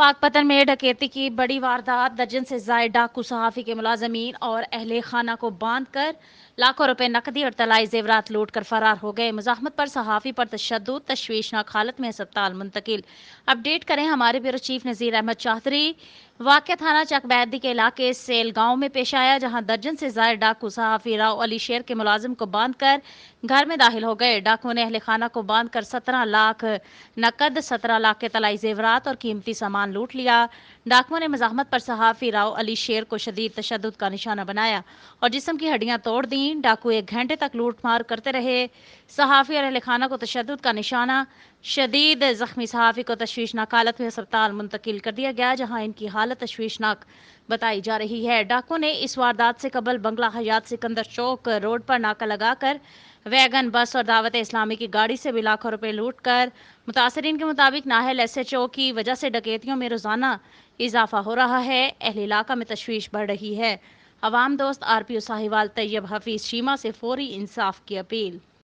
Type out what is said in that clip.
पाकपतन में डकैती की बड़ी वारदात। दर्जन से जायद डाकू सहाफ़ी के मुलाजमीन और अहले खाना को बांध कर लाखों रुपए नकदी और तलाई जेवरात लूट कर फरार हो गए। मुजाहमत पर सहाफ़ी पर तशद्दुद, तशवीशनाक हालत में अस्पताल मुंतकिल। अपडेट करें हमारे ब्यूरो चीफ नज़ीर अहमद चौधरी। वाक़या थाना चकबैदी के इलाके सेल गांव में पेश आया, जहां दर्जन से जायद डाकू सहाफ़ी राव अली शेर के मुलाजिम को बांध कर घर में दाखिल हो गए। डाकुओं ने अहले खाना को बांध कर 17 लाख नकद, 17 लाख के तलाई जेवरात और कीमती सामान लूट लिया। डाकुओं ने मज़ाहमत पर सहाफ़ी राव अली शेर को शदीद तशद्दुद का निशाना बनाया और जिस्म की हड्डियां तोड़ दी। डाकू 1 घंटे तक लूट मार करते रहे। सहाफ़ी और अहले खाना को तशद्दुद का निशाना। शदीद जख्मी सहाफ़ी को तशवीशनाक हालत में अस्पताल मुंतकिल कर दिया गया, जहां इनकी हालत तशवीशनाक बताई जा रही है। डाकुओं ने इस वारदात से कबल बंगला हयात सिकंदर चौक रोड पर नाका लगाकर वैगन, बस और दावत इस्लामी की गाड़ी से भी लाखों रुपए लूट कर। मुतासरीन के मुताबिक नाहल SHO की वजह से डकैतियों में रोजाना इजाफा हो रहा है। अहल इलाका में तशवीश बढ़ रही है। अवाम दोस्त RPO साहिवाल तैयब हफीज शीमा से फौरी इंसाफ की अपील।